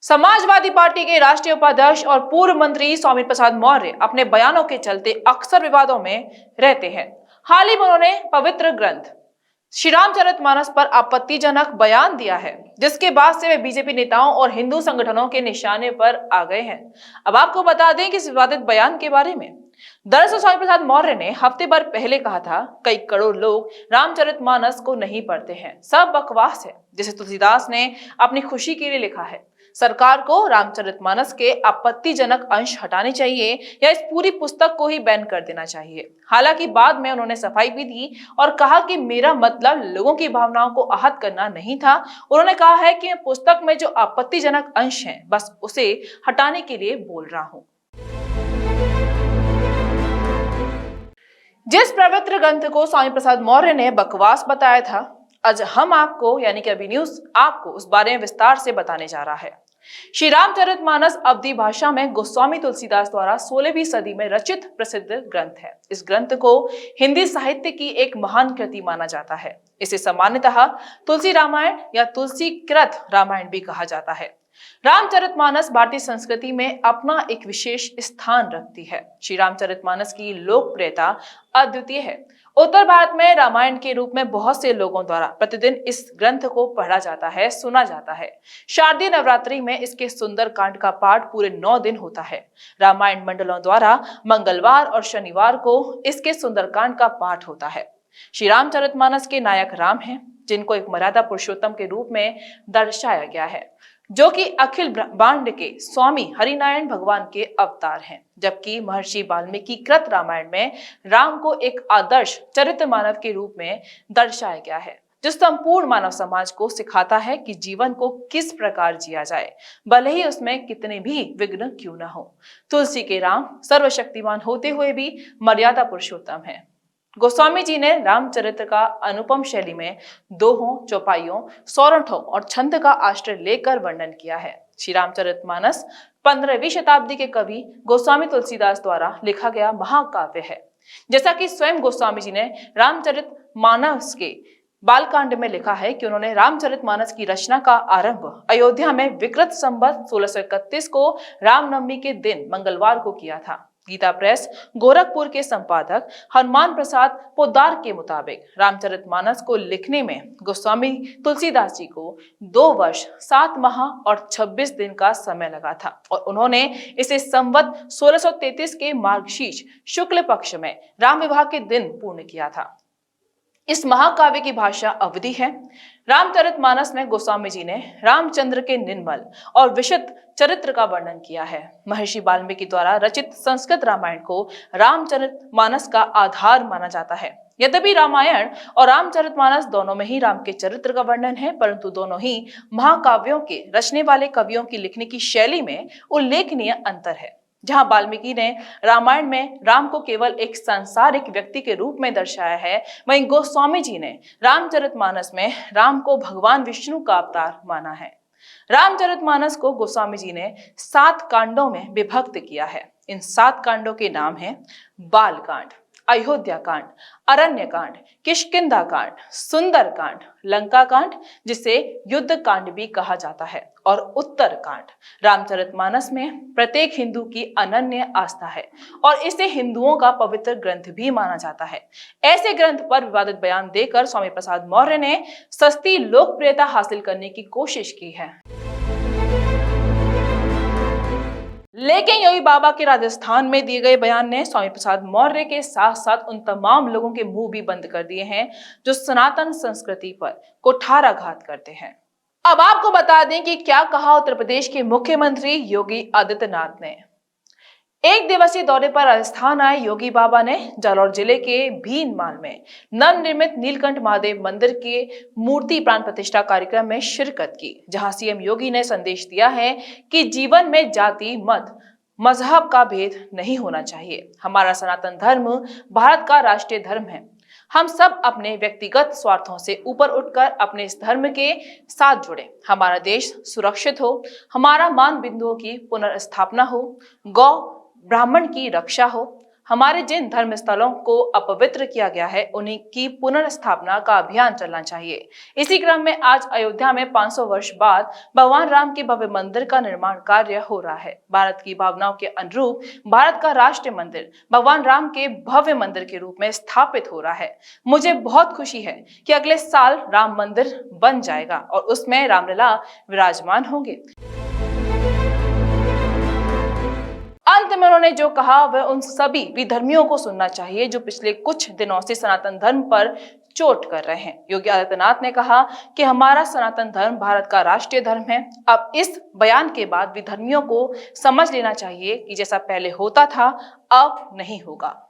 Samajwadi party के राष्ट्रीय उपाध्यक्ष और पूर्व मंत्री स्वामी प्रसाद मौर्य अपने बयानों के चलते अक्सर विवादों में रहते हैं। हाल ही में उन्होंने पवित्र ग्रंथ श्री रामचरितमानस पर आपत्तिजनक बयान दिया है, जिसके बाद से वे बीजेपी नेताओं और हिंदू संगठनों के निशाने पर आ गए हैं। अब आपको बता दें कि इस विवादित बयान के बारे में दरअसल स्वामी प्रसाद मौर्य ने हफ्ते भर पहले कहा था, कई करोड़ लोग रामचरितमानस को नहीं पढ़ते हैं, सब बकवास है, जिसे तुलसीदास ने अपनी खुशी के लिए लिखा है। सरकार को रामचरितमानस के आपत्तिजनक अंश हटाने चाहिए या इस पूरी पुस्तक को ही बैन कर देना चाहिए। हालांकि बाद में उन्होंने सफाई भी दी और कहा कि मेरा मतलब लोगों की भावनाओं को आहत करना नहीं था। उन्होंने कहा है कि मैं पुस्तक में जो आपत्तिजनक अंश हैं, बस उसे हटाने के लिए बोल रहा हूं। जिस पवित्र ग्रंथ को स्वामी प्रसाद मौर्य ने बकवास बताया था, आज हम आपको यानी कि अभी न्यूज आपको उस बारे में विस्तार से बताने जा रहा है। श्री रामचरितमानस अवधी भाषा में गोस्वामी तुलसीदास द्वारा 16वीं सदी में रचित प्रसिद्ध ग्रंथ है। इस ग्रंथ को हिंदी साहित्य की एक महान कृति माना जाता है। इसे सामान्यतः तुलसी रामायण या तुलसीकृत रामायण भी कहा जाता है। रामचरितमानस भारतीय संस्कृति में अपना एक विशेष स्थान रखती है। श्री रामचरितमानस की लोकप्रियता अद्वितीय है। उत्तर भारत में रामायण के रूप में बहुत से लोगों द्वारा प्रतिदिन इस ग्रंथ को पढ़ा जाता है, सुना जाता है। शारदीय नवरात्रि में इसके सुंदर कांड का पाठ पूरे 9 दिन होता है। रामायण मंडलों द्वारा मंगलवार और शनिवार को इसके सुंदरकांड का पाठ होता है। श्री रामचरितमानस के नायक राम हैं, जिनको एक मर्यादा पुरुषोत्तम के रूप में दर्शाया गया है, जो कि अखिल ब्रह्मांड के स्वामी हरिनारायण भगवान के अवतार हैं। जबकि महर्षि वाल्मीकि कृत रामायण में राम को एक आदर्श चरित्र मानव के रूप में दर्शाया गया है, जो संपूर्ण मानव समाज को सिखाता है कि जीवन को किस प्रकार जिया जाए, भले ही उसमें कितने भी विघ्न क्यों न हो। तुलसी के राम सर्वशक्तिमान होते हुए भी मर्यादा पुरुषोत्तम है। गोस्वामी जी ने रामचरित्र का अनुपम शैली में दोहों, चौपाइयों, सौरठों और छंद का आश्रय लेकर वर्णन किया है। श्री रामचरितमानस 15वीं शताब्दी के कवि गोस्वामी तुलसीदास द्वारा लिखा गया महाकाव्य है। जैसा कि स्वयं गोस्वामी जी ने रामचरितमानस के बालकांड में लिखा है कि उन्होंने रामचरितमानस की रचना का आरंभ अयोध्या में विक्रत संवत 1631 को रामनवमी के दिन मंगलवार को किया था। गीता प्रेस गोरखपुर के संपादक हनुमान प्रसाद पोद्दार के मुताबिक रामचरितमानस को लिखने में गोस्वामी तुलसीदास जी को 2 वर्ष 7 माह और 26 दिन का समय लगा था और उन्होंने इसे संवत 1633 के मार्गशीर्ष शुक्ल पक्ष में राम विवाह के दिन पूर्ण किया था। इस महाकाव्य की भाषा अवधी है। रामचरितमानस में गोस्वामी जी ने रामचंद्र के निर्मल और विशुद्ध चरित्र का वर्णन किया है। महर्षि वाल्मीकि द्वारा रचित संस्कृत रामायण को रामचरितमानस का आधार माना जाता है। यद्यपि रामायण और रामचरितमानस दोनों में ही राम के चरित्र का वर्णन है, परंतु दोनों ही महाकाव्यों के रचने वाले कवियों की लिखने की शैली में उल्लेखनीय अंतर है। जहां वाल्मीकि ने रामायण में राम को केवल एक सांसारिक व्यक्ति के रूप में दर्शाया है, वहीं गोस्वामी जी ने रामचरितमानस में राम को भगवान विष्णु का अवतार माना है। रामचरितमानस को गोस्वामी जी ने 7 कांडों में विभक्त किया है। इन 7 कांडों के नाम हैं बालकांड, अयोध्या कांड, अरण्य कांड, किष्किंधा कांड, सुंदर कांड, लंका कांड, जिसे युद्ध कांड भी कहा जाता है, और उत्तर कांड। रामचरितमानस में प्रत्येक हिंदू की अनन्य आस्था है और इसे हिंदुओं का पवित्र ग्रंथ भी माना जाता है। ऐसे ग्रंथ पर विवादित बयान देकर स्वामी प्रसाद मौर्य ने सस्ती लोकप्रियता हासिल करने की कोशिश की है। लेकिन योगी बाबा के राजस्थान में दिए गए बयान ने स्वामी प्रसाद मौर्य के साथ साथ उन तमाम लोगों के मुंह भी बंद कर दिए हैं जो सनातन संस्कृति पर कुठाराघात करते हैं। अब आपको बता दें कि क्या कहा उत्तर प्रदेश के मुख्यमंत्री योगी आदित्यनाथ ने। एक दिवसीय दौरे पर राजस्थान आए योगी बाबा ने जालौर जिले के भीनमाल में नवनिर्मित नीलकंठ महादेव मंदिर के मूर्ति प्राण प्रतिष्ठा कार्यक्रम में शिरकत की, जहां सीएम योगी ने संदेश दिया है कि जीवन में जाति, मत, मजहब का भेद नहीं होना चाहिए। हमारा सनातन धर्म भारत का राष्ट्रीय धर्म है। हम सब अपने व्यक्तिगत स्वार्थों से ऊपर उठकर अपने इस धर्म के साथ जुड़े। हमारा देश सुरक्षित हो, हमारा मान बिंदुओं की पुनर्स्थापना हो, गौ ब्राह्मण की रक्षा हो, हमारे जिन धर्म स्थलों को अपवित्र किया गया है उन्हीं की पुनर्स्थापना का अभियान चलना चाहिए। इसी क्रम में आज अयोध्या में 500 वर्ष बाद भगवान राम के भव्य मंदिर का निर्माण कार्य हो रहा है। भारत की भावनाओं के अनुरूप भारत का राष्ट्रीय मंदिर भगवान राम के भव्य मंदिर के रूप में स्थापित हो रहा है। मुझे बहुत खुशी है कि अगले साल राम मंदिर बन जाएगा और उसमें रामलला विराजमान होंगे। अंत में उन्होंने जो कहा वह उन सभी विधर्मियों को सुनना चाहिए जो पिछले कुछ दिनों से सनातन धर्म पर चोट कर रहे हैं। योगी आदित्यनाथ ने कहा कि हमारा सनातन धर्म भारत का राष्ट्रीय धर्म है। अब इस बयान के बाद विधर्मियों को समझ लेना चाहिए कि जैसा पहले होता था अब नहीं होगा।